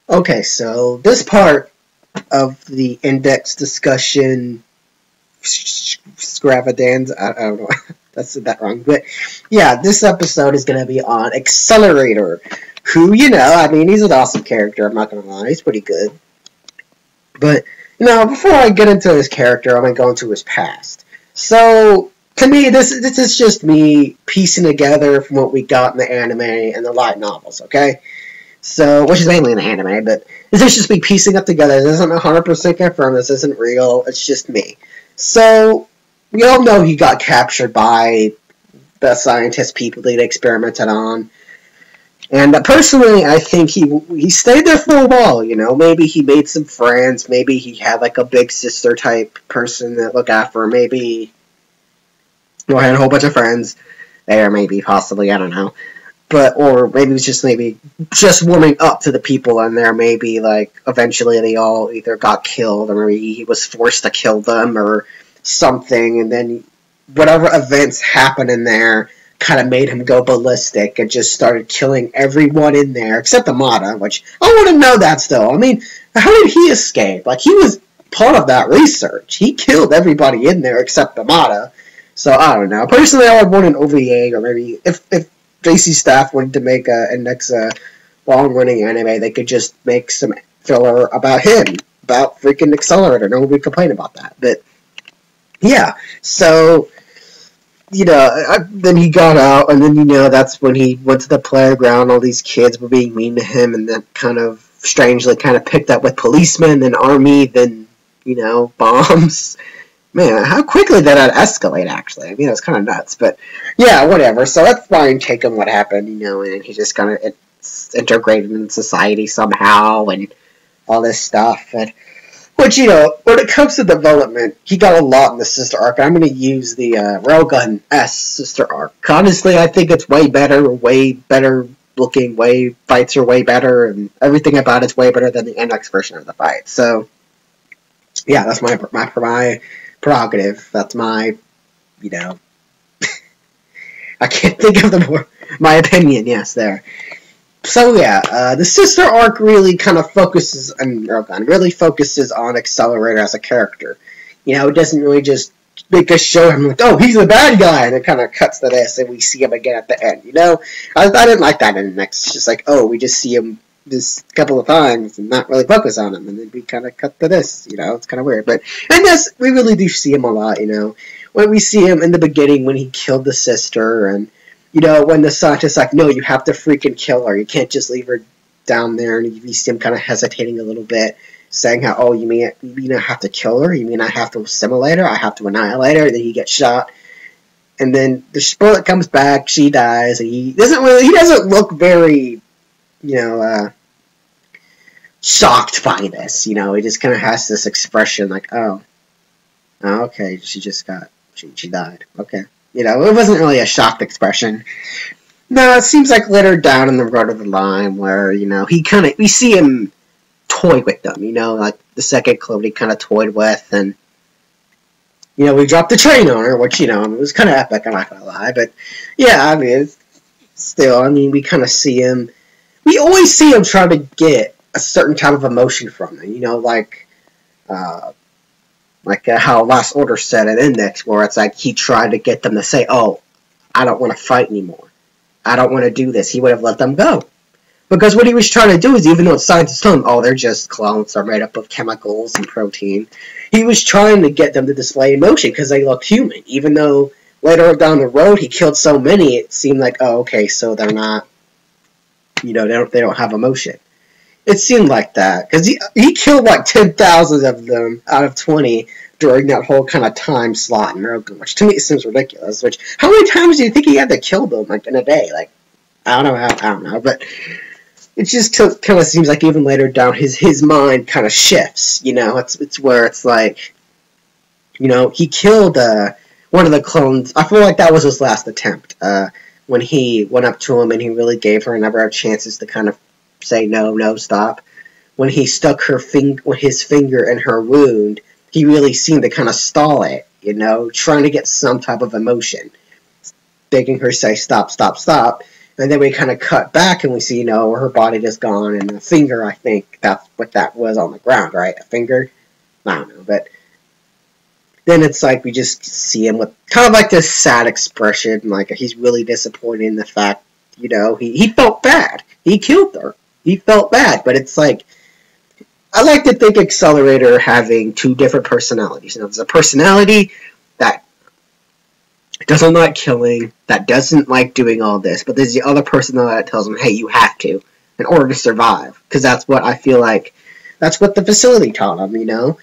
Okay, so this part of the index discussion extravaganza, I don't know, that's that wrong, but yeah, this episode is going to be on Accelerator, who, I mean, he's an awesome character, I'm not going to lie, he's pretty good. But, before I get into his character, I'm going to go into his past. So, to me, this is just me piecing together from what we got in the anime and the light novels, okay? So, which is mainly an anime, but this is just me piecing up together. This isn't 100% confirmed. This isn't real. It's just me. So, we all know he got captured by the scientist people that he experimented on. And personally, I think he stayed there for a while, Maybe he made some friends. Maybe he had, like, a big sister type person that looked after him. Maybe he had a whole bunch of friends there, maybe, possibly, I don't know. Or maybe it was just warming up to the people in there. Maybe, like, eventually they all either got killed, or maybe he was forced to kill them, or something, and then whatever events happened in there kind of made him go ballistic and just started killing everyone in there, except Amada, which I want to know that still. I mean, how did he escape? Like, he was part of that research. He killed everybody in there except Amada. So, I don't know. Personally, I would want an OVA, or maybe if JC staff wanted to make a next long-running anime, they could just make some filler about him, about freaking Accelerator. No one would complain about that. But, yeah. So, then he got out, and then, that's when he went to the playground. All these kids were being mean to him, and then kind of strangely kind of picked up with policemen, then army, then, bombs. Man, how quickly did that escalate, actually? I mean, it was kind of nuts, but yeah, whatever. So let's try and take him what happened, and he just kind of integrated in society somehow and all this stuff. And, which, when it comes to development, he got a lot in the sister arc. I'm going to use the Railgun S sister arc. Honestly, I think it's way better looking, fights are way better, and everything about it's way better than the NX version of the fight. So, yeah, that's my prerogative. That's my, I can't think of my opinion, yes, there. So, yeah, the sister arc really kind of focuses on Accelerator as a character. It doesn't really just make us show him, like, oh, he's a bad guy, and it kind of cuts to this, and we see him again at the end, I didn't like that in the next. It's just like, oh, we just see him this couple of times and not really focus on him, and then we kind of cut to this, it's kind of weird. But in this, we really do see him a lot, when we see him in the beginning when he killed the sister, and when the scientist's like, no, you have to freaking kill her, you can't just leave her down there, and you see him kind of hesitating a little bit, saying how, oh, you mean I have to kill her, you mean I have to assimilate her, I have to annihilate her, and then he gets shot, and then the bullet comes back, she dies, and he doesn't look very shocked by this, he just kind of has this expression like, oh, okay, she died, okay, it wasn't really a shocked expression. No, it seems like later down in the road of the line where, we see him toy with them, like the second clone he kind of toyed with, and, we dropped the train on her, which, it was kind of epic, I'm not gonna lie, but, yeah, I mean, we kind of see him. We always see him trying to get a certain type of emotion from them, like how Last Order said in Index, where it's like he tried to get them to say, oh, I don't want to fight anymore. I don't want to do this. He would have let them go. Because what he was trying to do is, even though scientists told him, oh, they're just clones, they're made up of chemicals and protein, he was trying to get them to display emotion because they looked human. Even though later down the road he killed so many, it seemed like, oh, okay, so they're not, they don't have emotion. It seemed like that, because he killed like 10,000 of them out of 20 during that whole kind of time slot in Rogan, which to me seems ridiculous. Which, how many times do you think he had to kill them, like, in a day? Like, I don't know, but it just kind of seems like even later down, his mind kind of shifts, it's where it's like, he killed one of the clones. I feel like that was his last attempt, when he went up to him and he really gave her a number of chances to kind of say no, stop. When he stuck his finger in her wound, he really seemed to kind of stall it, trying to get some type of emotion, making her say stop, stop, stop. And then we kind of cut back and we see, her body just gone, and the finger, I think that's what that was on the ground, right? A finger? I don't know, but then it's like we just see him with kind of like this sad expression, like he's really disappointed in the fact, he felt bad. He killed her. He felt bad, but it's like, I like to think Accelerator having two different personalities. There's a personality that doesn't like killing, that doesn't like doing all this, but there's the other personality that tells him, hey, you have to, in order to survive. Because that's what I feel like, that's what the facility taught him,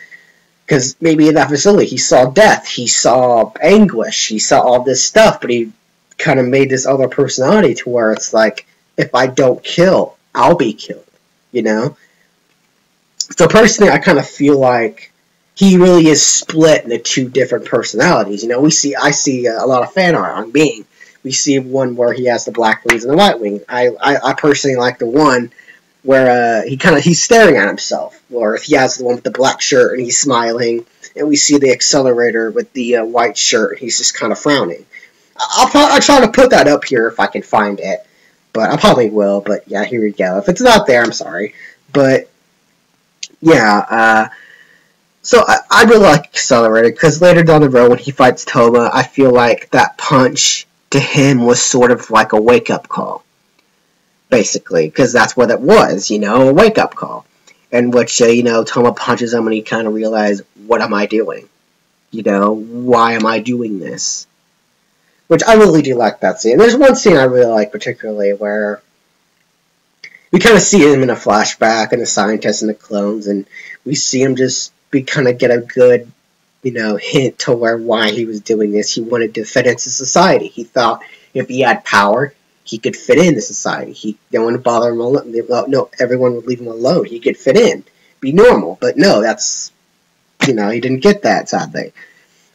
Because maybe in that facility he saw death, he saw anguish, he saw all this stuff, but he kind of made this other personality to where it's like, if I don't kill, I'll be killed, So personally, I kind of feel like he really is split into two different personalities. I see a lot of fan art on Bing. We see one where he has the black wings and the white wing. I personally like the one where he's staring at himself, or if he has the one with the black shirt and he's smiling, and we see the Accelerator with the white shirt, he's just kind of frowning. I'll try to put that up here if I can find it, but I probably will. But yeah, here we go. If it's not there, I'm sorry. But yeah, so I really like Accelerator, because later down the road when he fights Toma, I feel like that punch to him was sort of like a wake-up call, basically, because that's what it was, a wake-up call, in which, Toma punches him and he kind of realized, what am I doing? Why am I doing this? Which I really do like that scene. There's one scene I really like particularly where we kind of see him in a flashback, and the scientists and the clones, and we see him just kind of get a good, hint to why he was doing this. He wanted to fit into society. He thought if he had power, he could fit into society. No one would bother him alone. No, everyone would leave him alone. He could fit in, be normal. But no, that's, he didn't get that, sadly.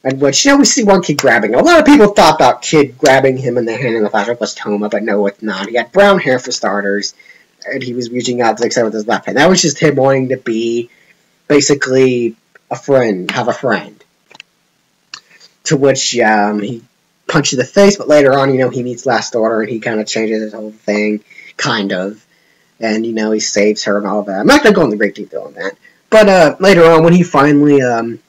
And which, we see one kid grabbing him. A lot of people thought that kid grabbing him in the hand in the flashback was Toma, but no, it's not. He had brown hair for starters, and he was reaching out to the with his left hand. That was just him wanting to be basically a friend, have a friend. To which he punches the face, but later on, he meets Last Order, and he kind of changes his whole thing, kind of. And, he saves her and all that. I'm not going to go into great detail on that. But later on, when he finally, I'm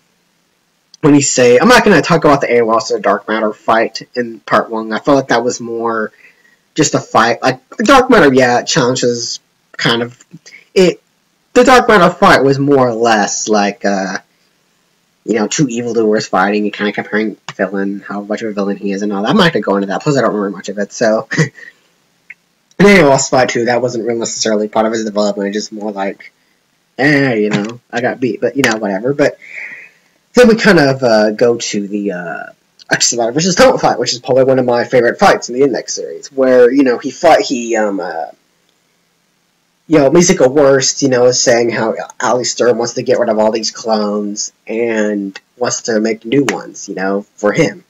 not going to talk about the AOS or the Dark Matter fight in Part 1. I felt like that was more just a fight. Like, Dark Matter, yeah, it challenges kind of, the Dark Matter fight was more or less like, two evildoers fighting and kind of comparing villain, how much of a villain he is and all that. I'm not going to go into that, plus I don't remember much of it, so. And AOS fight too, that wasn't really necessarily part of his development, just more like, I got beat, but, whatever. But then we kind of go to the Accelerator versus Toma fight, which is probably one of my favorite fights in the Index series, where, Musical Worst, is saying how Alistair wants to get rid of all these clones and wants to make new ones, for him.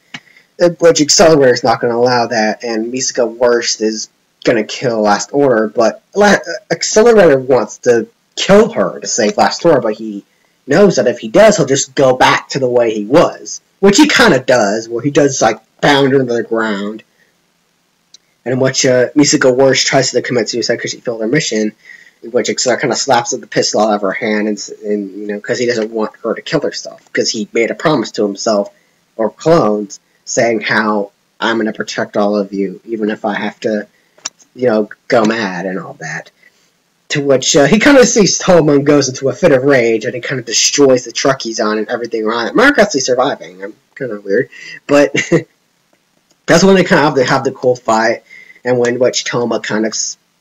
Which Accelerator is not going to allow that, and Musical Worst is going to kill Last Order, but Accelerator wants to kill her to save Last Order, but he knows that if he does, he'll just go back to the way he was. Which he kind of does, where he does, pound her into the ground. And in which Musical Worst tries to commit suicide because she failed her mission, in which Accelerator kind of slaps the pistol out of her hand, and because he doesn't want her to kill herself, because he made a promise to himself, or clones, saying how, I'm going to protect all of you, even if I have to, go mad and all that. To which he kind of sees Toma and goes into a fit of rage, and he kind of destroys the truck he's on and everything around it. Mark actually surviving. I'm kind of weird. But that's when they kind of have the cool fight, and when which Toma kind of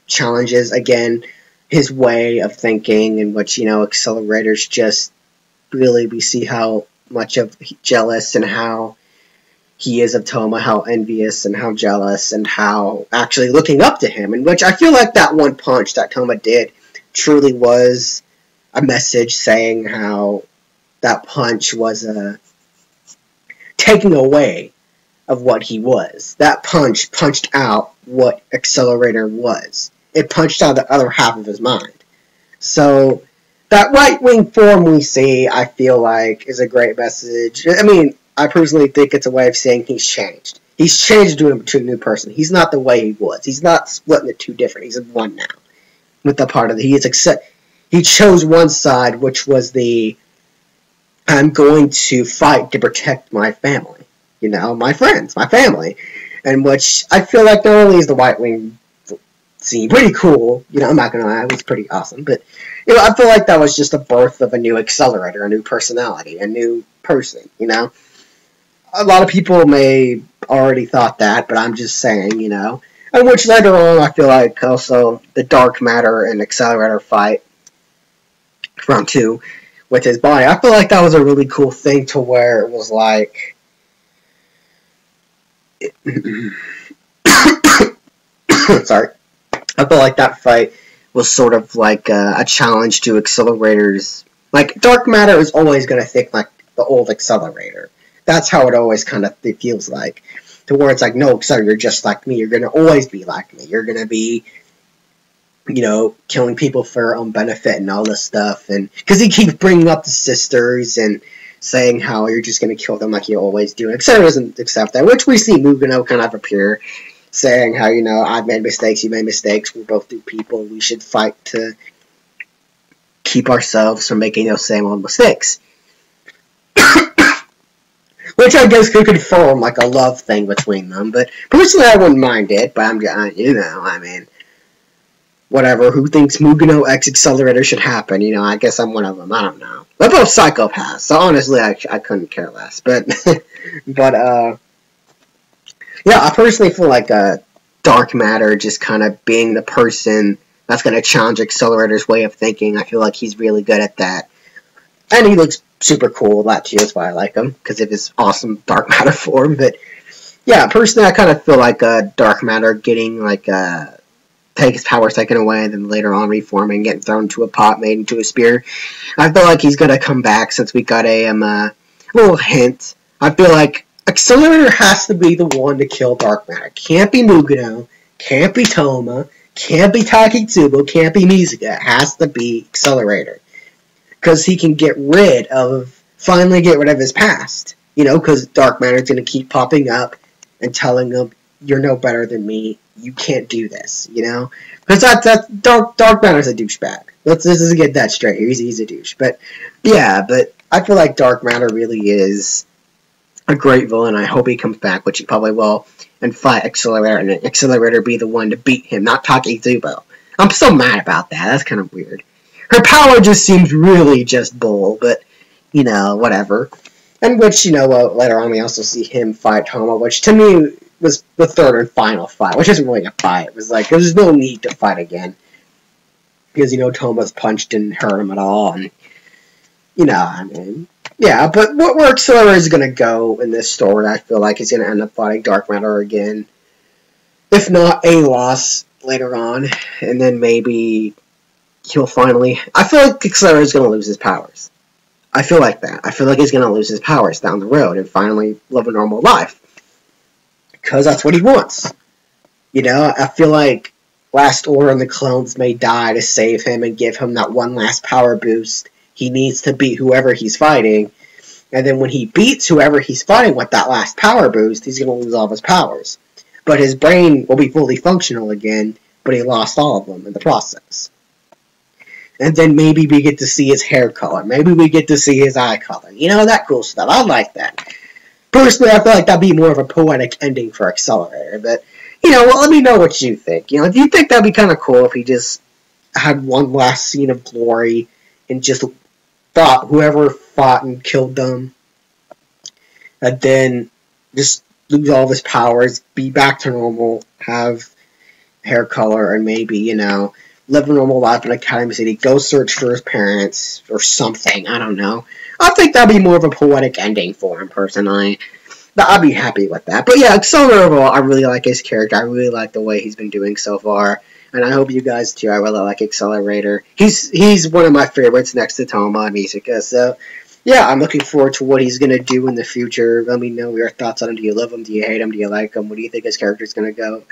challenges, again, his way of thinking, in which, Accelerator's just really, we see how much of jealous and how he is of Toma, how envious and how jealous and how actually looking up to him, in which I feel like that one punch that Toma did truly was a message saying how that punch was a taking away of what he was. That punch punched out what Accelerator was. It punched out the other half of his mind. So that right-wing form we see, I feel like, is a great message. I mean, I personally think it's a way of saying he's changed. He's changed to a new person. He's not the way he was. He's not splitting the two different. He's in one now. With the part of he chose one side, which was I'm going to fight to protect my family. You know, my friends, my family. And which I feel like not only is the White Wing scene pretty cool, you know, I'm not gonna lie, it was pretty awesome, but you know, I feel like that was just a birth of a new Accelerator, a new personality, a new person, you know. A lot of people may already thought that, but I'm just saying, you know. And which later on, I feel like also the Dark Matter and Accelerator fight from 2 with his body. I feel like that was a really cool thing to where it was like sorry. I feel like that fight was sort of like a challenge to Accelerator's. Like, Dark Matter is always going to think like the old Accelerator. That's how it always kind of feels like. To where it's like, no, sorry, you're just like me. You're going to always be like me. You're going to be, you know, killing people for your own benefit and all this stuff. And because he keeps bringing up the sisters and saying how you're just going to kill them like you always do. And Accelerator doesn't accept that, which we see Mugano kind of appear, saying how, you know, I've made mistakes, you made mistakes, we're both new people, we should fight to keep ourselves from making those same old mistakes. Which I guess could confirm, like, a love thing between them, but personally I wouldn't mind it, but I'm, you know, I mean, whatever, who thinks Mugano X Accelerator should happen, you know, I guess I'm one of them, I don't know. They're both psychopaths, so honestly, I couldn't care less, but, yeah, I personally feel like, Dark Matter just kind of being the person that's going to challenge Accelerator's way of thinking, I feel like he's really good at that. And he looks super cool, that too, that's why I like him, because of his awesome Dark Matter form, but, yeah, personally, I kind of feel like, Dark Matter getting, like, take his powers taken away, and then later on reforming, getting thrown into a pot, made into a spear. I feel like he's going to come back, since we got a little hint. I feel like Accelerator has to be the one to kill Dark Matter. Can't be Mugano, can't be Toma, can't be Takitsubo, can't be Mizuga. It has to be Accelerator. Because he can finally get rid of his past. You know, because Dark Matter is going to keep popping up and telling him, you're no better than me, you can't do this, you know? Because Dark Matter's a douchebag. Let's just get that straight here, he's a douche. But, yeah, but I feel like Dark Matter really is a great villain. I hope he comes back, which he probably will, and fight Accelerator, and Accelerator be the one to beat him, not Takitsubo. I'm so mad about that, that's kind of weird. Her power just seems really just bull, but, you know, whatever. And which, you know, later on we also see him fight Toma, which to me was the third and final fight, which isn't really a fight. It was like, there's no need to fight again. Because, you know, Toma's punched didn't hurt him at all, and, you know, I mean, yeah, but where Accelerator is going to go in this story, I feel like he's going to end up fighting Dark Matter again. If not, a loss later on, and then maybe he'll finally... I feel like Accelerator is going to lose his powers. I feel like that. I feel like he's going to lose his powers down the road and finally live a normal life. Because that's what he wants. You know, I feel like Last Order and the clones may die to save him and give him that one last power boost. He needs to beat whoever he's fighting. And then when he beats whoever he's fighting with that last power boost, he's going to lose all of his powers. But his brain will be fully functional again, but he lost all of them in the process. And then maybe we get to see his hair color. Maybe we get to see his eye color. You know, that cool stuff. I like that. Personally, I feel like that'd be more of a poetic ending for Accelerator. But, you know, well, let me know what you think. You know, do you think that'd be kind of cool if he just had one last scene of glory and just thought whoever fought and killed them, and then just lose all of his powers, be back to normal, have hair color, and maybe, you know, live a normal life in Academy City, go search for his parents, or something, I don't know. I think that'd be more of a poetic ending for him, personally. But I'd be happy with that. But yeah, Accelerator overall, I really like his character. I really like the way he's been doing so far. And I hope you guys too. I really like Accelerator. He's one of my favorites next to Toma and Mizuka. So, yeah, I'm looking forward to what he's going to do in the future. Let me know your thoughts on him. Do you love him? Do you hate him? Do you like him? What do you think his character's going to go?